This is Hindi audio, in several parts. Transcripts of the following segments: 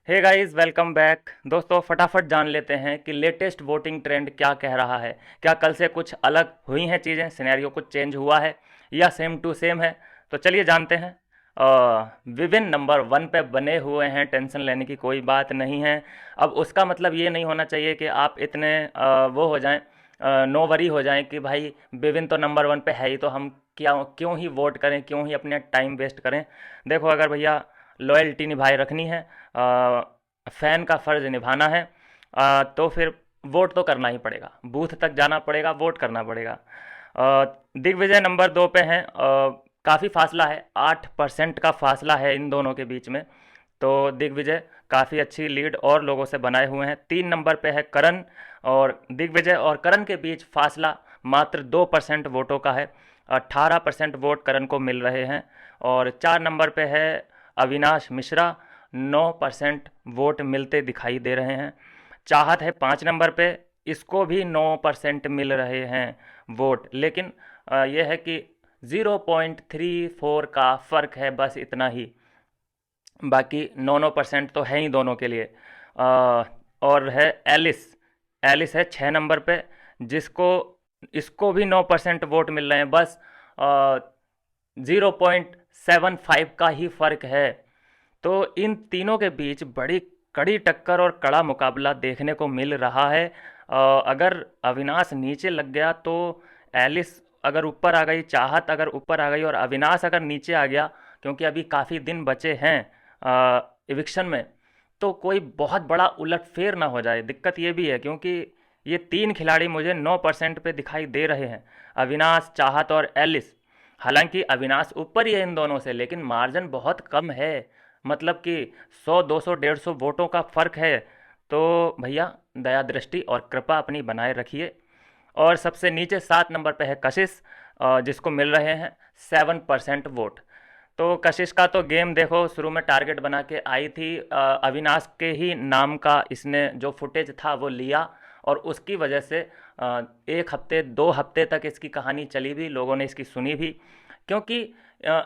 Hey guys, welcome back. दोस्तों, फटाफट जान लेते हैं कि लेटेस्ट वोटिंग ट्रेंड क्या कह रहा है। क्या कल से कुछ अलग हुई हैं चीज़ें, सिनेरियो कुछ चेंज हुआ है या सेम टू सेम है? तो चलिए जानते हैं। विभिन्न नंबर वन पे बने हुए हैं, टेंशन लेने की कोई बात नहीं है। अब उसका मतलब ये नहीं होना चाहिए कि आप इतने वो हो जाएं, नो वरी हो जाएं कि भाई विभिन्न तो नंबर वन पे है ही, तो हम क्या क्यों ही वोट करें, क्यों ही अपने टाइम वेस्ट करें। देखो, अगर भैया लॉयल्टी निभाए रखनी है, फ़ैन का फ़र्ज़ निभाना है, तो फिर वोट तो करना ही पड़ेगा, बूथ तक जाना पड़ेगा, वोट करना पड़ेगा। दिग्विजय नंबर दो पे हैं। काफ़ी फासला है, 8% का फासला है इन दोनों के बीच में। तो दिग्विजय काफ़ी अच्छी लीड और लोगों से बनाए हुए हैं। 3 नंबर पे है करण, और दिग्विजय और करण के बीच फासला मात्र 2% वोटों का है। 18% वोट करण को मिल रहे हैं। और 4 नंबर पे है अविनाश मिश्रा, 9% वोट मिलते दिखाई दे रहे हैं। चाहत है 5 नंबर पे, इसको भी 9% मिल रहे हैं वोट, लेकिन यह है कि 0.34 का फ़र्क है, बस इतना ही। बाकी 9% तो है ही दोनों के लिए। और है एलिस। एलिस है 6 नंबर पे, जिसको इसको भी 9% वोट मिल रहे हैं, बस 0.75 का ही फ़र्क है। तो इन तीनों के बीच बड़ी कड़ी टक्कर और कड़ा मुकाबला देखने को मिल रहा है। अगर अविनाश नीचे लग गया तो एलिस अगर ऊपर आ गई, चाहत अगर ऊपर आ गई और अविनाश अगर नीचे आ गया, क्योंकि अभी काफ़ी दिन बचे हैं इविक्शन में, तो कोई बहुत बड़ा उलटफेर ना हो जाए। दिक्कत ये भी है क्योंकि ये तीन खिलाड़ी मुझे 9% पे दिखाई दे रहे हैं, अविनाश, चाहत और एलिस। हालांकि अविनाश ऊपर ही है इन दोनों से, लेकिन मार्जिन बहुत कम है, मतलब कि 100, 200, 150 वोटों का फ़र्क है। तो भैया दया दृष्टि और कृपा अपनी बनाए रखिए। और सबसे नीचे 7 नंबर पे है कशिश, जिसको मिल रहे हैं 7% वोट। तो कशिश का तो गेम देखो, शुरू में टारगेट बना के आई थी, अविनाश के ही नाम का इसने जो फुटेज था वो लिया, और उसकी वजह से 1 हफ्ते 2 हफ्ते तक इसकी कहानी चली भी, लोगों ने इसकी सुनी भी। क्योंकि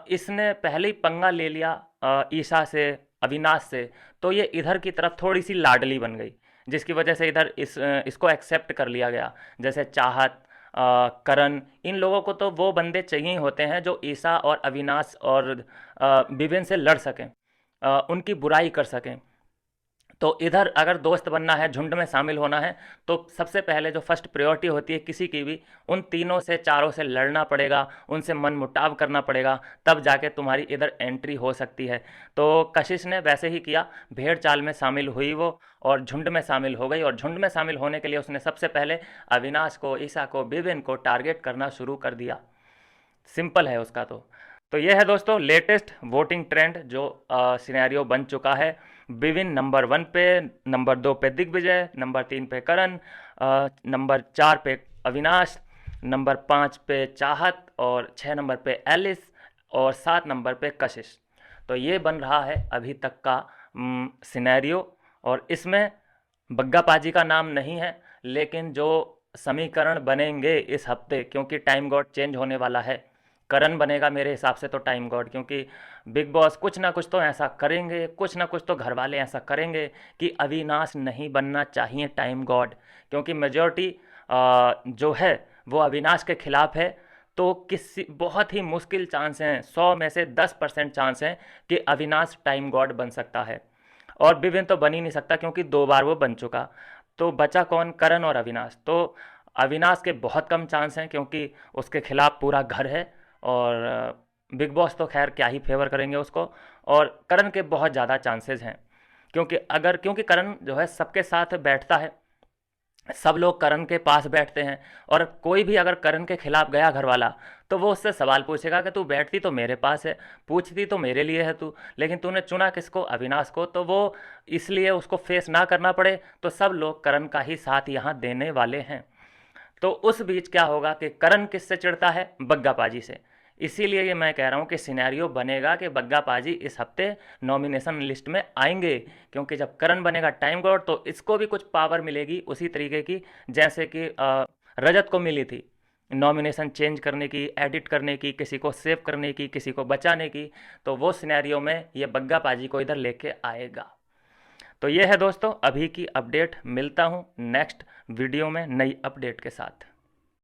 इसने पहले ही पंगा ले लिया ईशा से, अविनाश से। तो ये इधर की तरफ थोड़ी सी लाडली बन गई, जिसकी वजह से इधर इसको एक्सेप्ट कर लिया गया। जैसे चाहत, करण, इन लोगों को तो वो बंदे चाहिए होते हैं जो ईशा और अविनाश और विवेन से लड़ सकें, उनकी बुराई कर सकें। तो इधर अगर दोस्त बनना है, झुंड में शामिल होना है, तो सबसे पहले जो फर्स्ट प्रायोरिटी होती है किसी की भी, उन तीनों से, चारों से लड़ना पड़ेगा, उनसे मनमुटाव करना पड़ेगा, तब जाके तुम्हारी इधर एंट्री हो सकती है। तो कशिश ने वैसे ही किया, भेड़ चाल में शामिल हुई वो, और झुंड में शामिल हो गई। और झुंड में शामिल होने के लिए उसने सबसे पहले अविनाश को, ईशा को, विवेन को टारगेट करना शुरू कर दिया। सिंपल है उसका। तो ये है दोस्तों लेटेस्ट वोटिंग ट्रेंड जो सिनेरियो बन चुका है। विविन नंबर वन पे, नंबर दो पे दिग्विजय, नंबर तीन पे करण, नंबर चार पे अविनाश, नंबर पाँच पे चाहत, और 6 नंबर पे एलिस, और 7 नंबर पे कशिश। तो ये बन रहा है अभी तक का सिनेरियो। और इसमें बग्गा पाजी का नाम नहीं है, लेकिन जो समीकरण बनेंगे इस हफ्ते, क्योंकि टाइम गॉड चेंज होने वाला है, करण बनेगा मेरे हिसाब से तो टाइम गॉड, क्योंकि बिग बॉस कुछ ना कुछ तो ऐसा करेंगे, कुछ ना कुछ तो घर वाले ऐसा करेंगे कि अविनाश नहीं बनना चाहिए टाइम गॉड। क्योंकि मेजॉरिटी जो है वो अविनाश के खिलाफ है। तो किसी बहुत ही मुश्किल चांस हैं, 100 में से 10% चांस हैं कि अविनाश टाइम गॉड बन सकता है। और विवेन तो बन ही नहीं सकता, क्योंकि 2 बार वो बन चुका। तो बचा कौन? करण और अविनाश। तो अविनाश के बहुत कम चांस हैं, क्योंकि उसके खिलाफ पूरा घर है, और बिग बॉस तो खैर क्या ही फेवर करेंगे उसको। और करण के बहुत ज़्यादा चांसेस हैं, क्योंकि करण जो है सबके साथ बैठता है, सब लोग करण के पास बैठते हैं। और कोई भी अगर करण के खिलाफ गया घर वाला, तो वो उससे सवाल पूछेगा कि तू बैठती तो मेरे पास है, पूछती तो मेरे लिए है तू, लेकिन तूने चुना किसको? अविनाश को। तो वो इसलिए उसको फेस ना करना पड़े, तो सब लोग करण का ही साथ यहाँ देने वाले हैं। तो उस बीच क्या होगा कि करण किससे चिढ़ता है? बग्गा पाजी से। इसीलिए ये मैं कह रहा हूँ कि सिनेरियो बनेगा कि बग्गा पाजी इस हफ्ते नॉमिनेशन लिस्ट में आएंगे, क्योंकि जब करण बनेगा टाइम गॉड तो इसको भी कुछ पावर मिलेगी उसी तरीके की जैसे कि रजत को मिली थी, नॉमिनेशन चेंज करने की, एडिट करने की, किसी को सेव करने की, किसी को बचाने की। तो वो सिनेरियो में ये बग्गा पाजी को इधर लेके आएगा। तो ये है दोस्तों अभी की अपडेट, मिलता हूँ नेक्स्ट वीडियो में नई अपडेट के साथ।